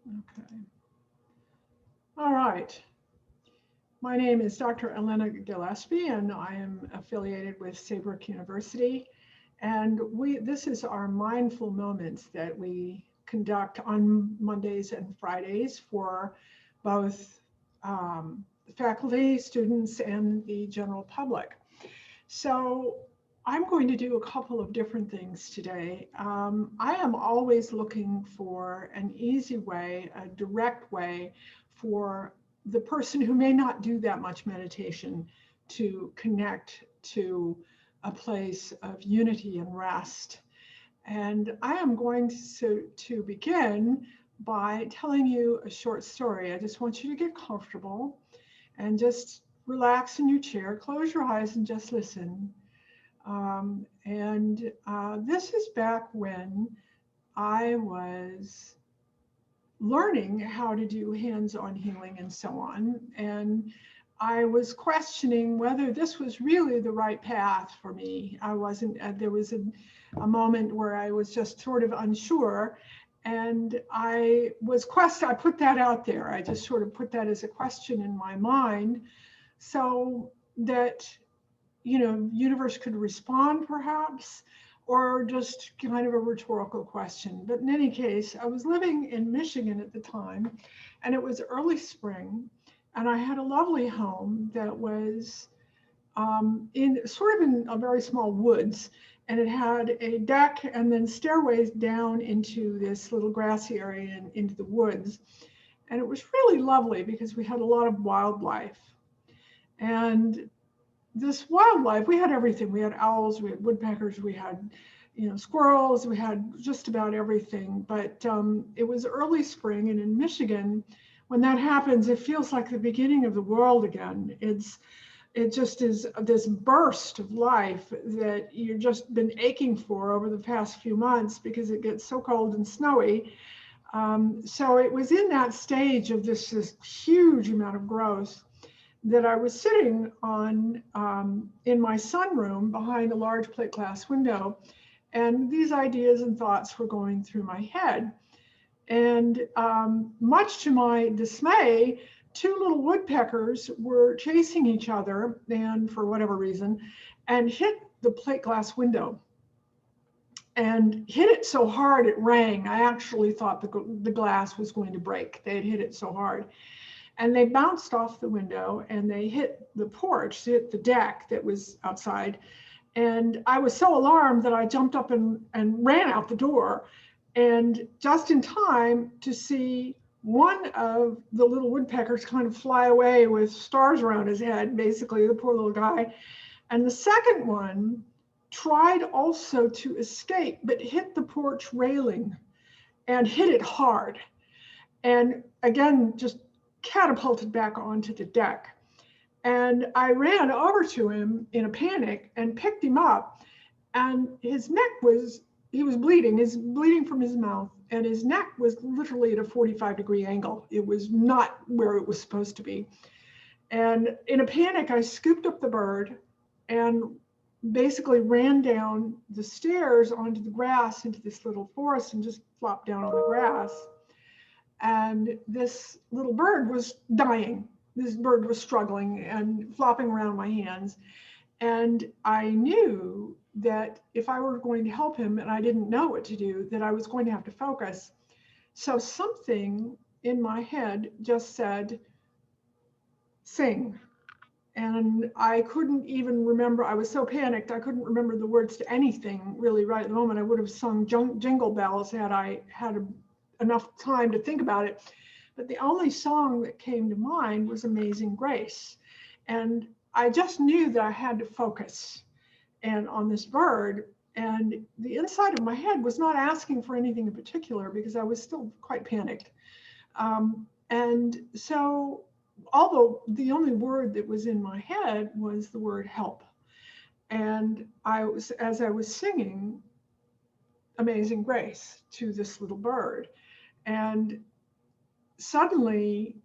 Okay. All right. My name is Dr. Elena Gillespie, and I am affiliated with Saybrook University. And this is our mindful moments that we conduct on Mondays and Fridays for both faculty, students, and the general public. So I'm going to do a couple of different things today. I am always looking for an easy way, a direct way for the person who may not do that much meditation to connect to a place of unity and rest. And I am going to begin by telling you a short story. I just want you to get comfortable and just relax in your chair, close your eyes and just listen. This is back when I was learning how to do hands-on healing and so on. And I was questioning whether this was really the right path for me. I wasn't, there was a moment where I was just sort of unsure. And I put that out there. I just sort of put that as a question in my mind so that, universe could respond perhaps, or just kind of a rhetorical question. But in any case, I was living in Michigan at the time, and it was early spring, and I had a lovely home that was in a very small woods, and it had a deck and then stairways down into this little grassy area and into the woods. And it was really lovely because we had a lot of wildlife. And this wildlife, we had everything. We had owls, we had woodpeckers, we had, squirrels, we had just about everything. But it was early spring, and in Michigan, when that happens, it feels like the beginning of the world again. It just is this burst of life that you've just been aching for over the past few months because it gets so cold and snowy. So it was in that stage of this huge amount of growth that I was sitting on in my sunroom behind a large plate glass window, and these ideas and thoughts were going through my head. And much to my dismay, two little woodpeckers were chasing each other, and for whatever reason, and hit the plate glass window. And hit it so hard it rang. I actually thought the glass was going to break. They had hit it so hard. And they bounced off the window and they hit the porch, hit the deck that was outside. And I was so alarmed that I jumped up and ran out the door, and just in time to see one of the little woodpeckers kind of fly away with stars around his head, basically, the poor little guy. And the second one tried also to escape, but hit the porch railing and hit it hard. And again, just catapulted back onto the deck. And I ran over to him in a panic and picked him up. And his neck he was bleeding. He's bleeding from his mouth. And his neck was literally at a 45-degree angle. It was not where it was supposed to be. And in a panic, I scooped up the bird and basically ran down the stairs onto the grass into this little forest and just flopped down on the grass. And this little bird was dying. This bird was struggling and flopping around my hands. And I knew that if I were going to help him, and I didn't know what to do, that I was going to have to focus. So something in my head just said, sing. And I couldn't even remember, I was so panicked, I couldn't remember the words to anything really right at the moment. I would have sung Jingle Bells had I had enough time to think about it. But the only song that came to mind was Amazing Grace. And I just knew that I had to focus on this bird. And the inside of my head was not asking for anything in particular because I was still quite panicked. And so, although the only word that was in my head was the word help. And as I was singing Amazing Grace to this little bird, and suddenly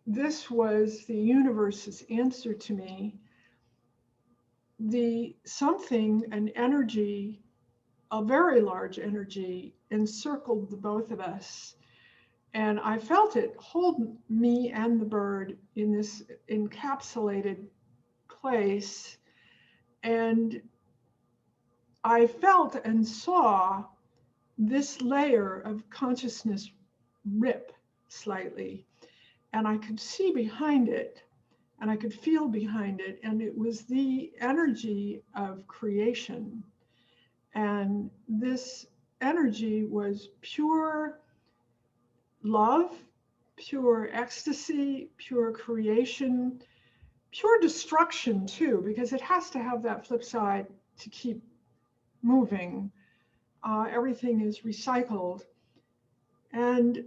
this was the universe's answer to me. An energy, a very large energy, encircled the both of us And I felt it hold me and the bird in this encapsulated place. And I felt and saw this layer of consciousness rip slightly. And I could see behind it, and I could feel behind it. And it was the energy of creation. And this energy was pure love, pure ecstasy, pure creation, pure destruction too, because it has to have that flip side to keep moving. Everything is recycled. And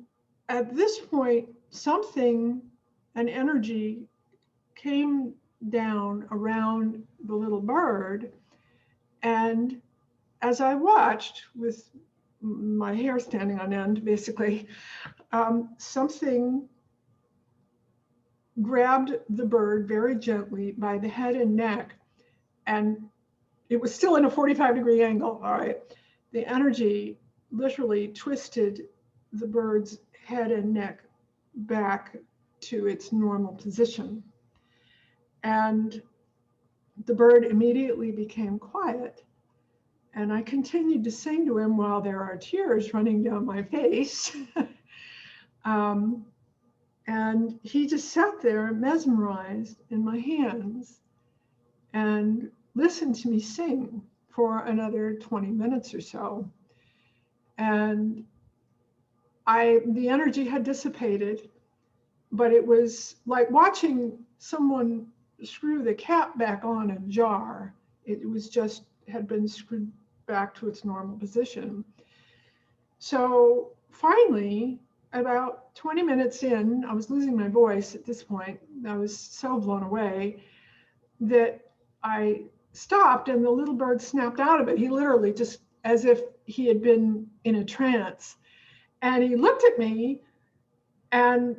at this point, an energy came down around the little bird. And as I watched with my hair standing on end, basically, something grabbed the bird very gently by the head and neck, and it was still in a 45-degree angle, all right? The energy literally twisted the bird's head and neck back to its normal position. And the bird immediately became quiet. And I continued to sing to him while there are tears running down my face. And he just sat there mesmerized in my hands and listened to me sing for another 20 minutes or so. And the energy had dissipated, but it was like watching someone screw the cap back on a jar. It was just had been screwed back to its normal position. So finally, about 20 minutes in, I was losing my voice at this point. I was so blown away that I stopped, and the little bird snapped out of it. He literally just, as if he had been in a trance. And he looked at me and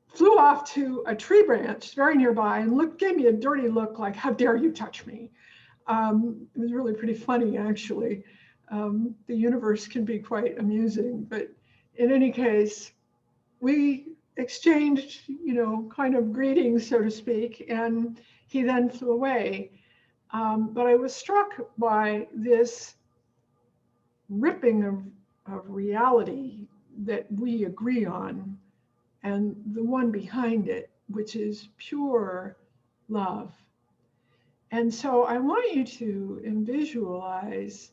flew off to a tree branch very nearby and gave me a dirty look like, how dare you touch me? It was really pretty funny, actually. The universe can be quite amusing, but in any case, we exchanged, kind of greetings, so to speak, and he then flew away. But I was struck by this ripping of reality that we agree on, and the one behind it, which is pure love. And so I want you to visualize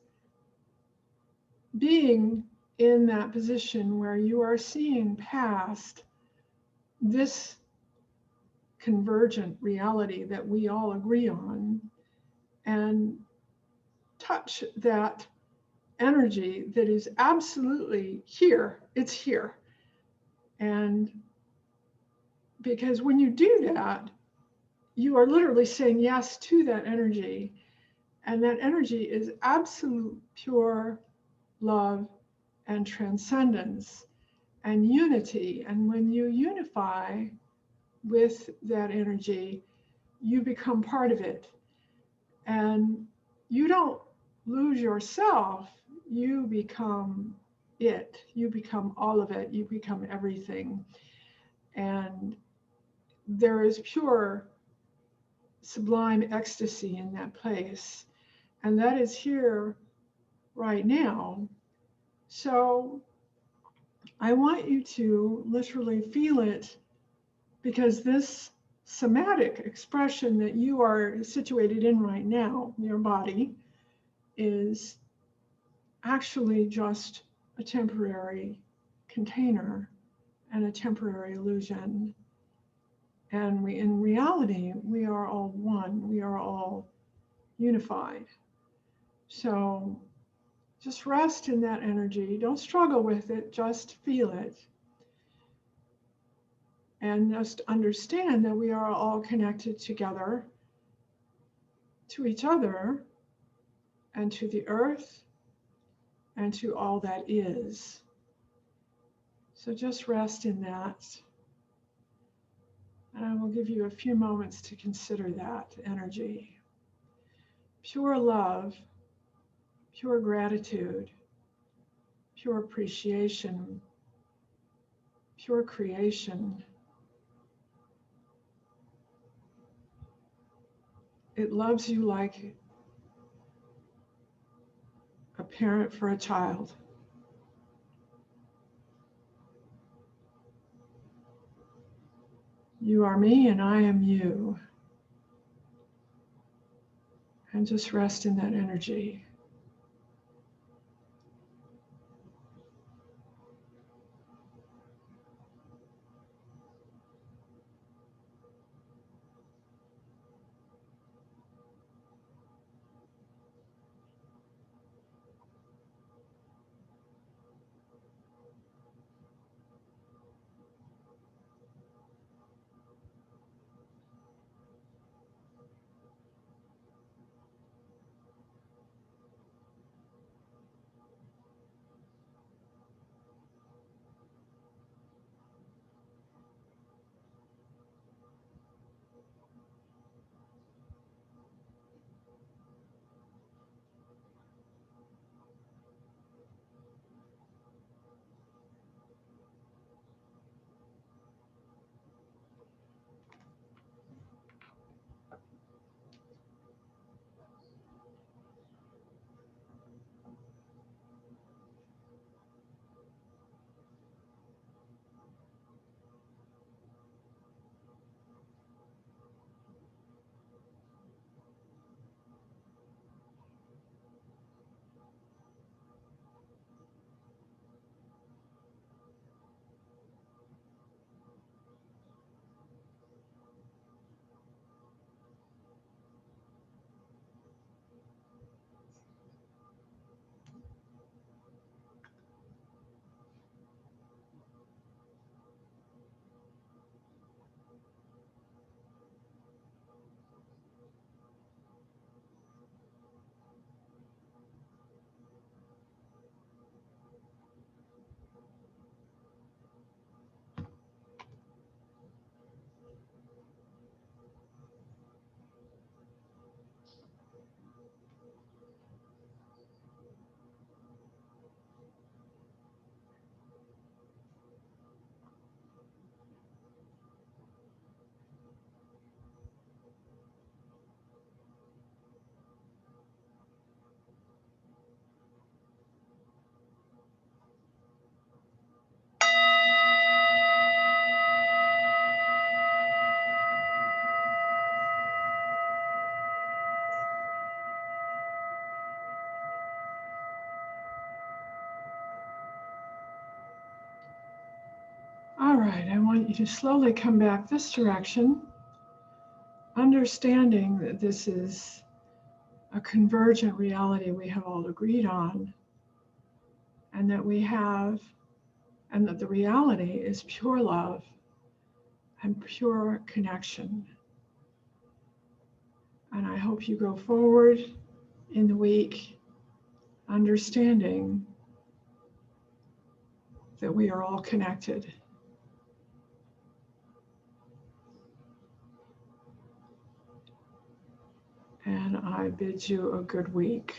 being in that position where you are seeing past this convergent reality that we all agree on, and touch that energy that is absolutely here. It's here. And because when you do that, you are literally saying yes to that energy. And that energy is absolute pure love and transcendence and unity. And when you unify with that energy, you become part of it. And you don't lose yourself, you become it. You become all of it. You become everything. And there is pure, sublime ecstasy in that place. And that is here right now. So I want you to literally feel it, because this somatic expression that you are situated in right now, your body, is actually just a temporary container and a temporary illusion. And in reality, we are all one. We are all unified. So just rest in that energy. Don't struggle with it. Just feel it. And just understand that we are all connected together, to each other, and to the earth, and to all that is. So just rest in that. And I will give you a few moments to consider that energy. Pure love, pure gratitude, pure appreciation, pure creation. It loves you like a parent for a child. You are me and I am you. And just rest in that energy. All right, I want you to slowly come back this direction, understanding that this is a convergent reality we have all agreed on, and that the reality is pure love and pure connection. And I hope you go forward in the week understanding that we are all connected. And I bid you a good week.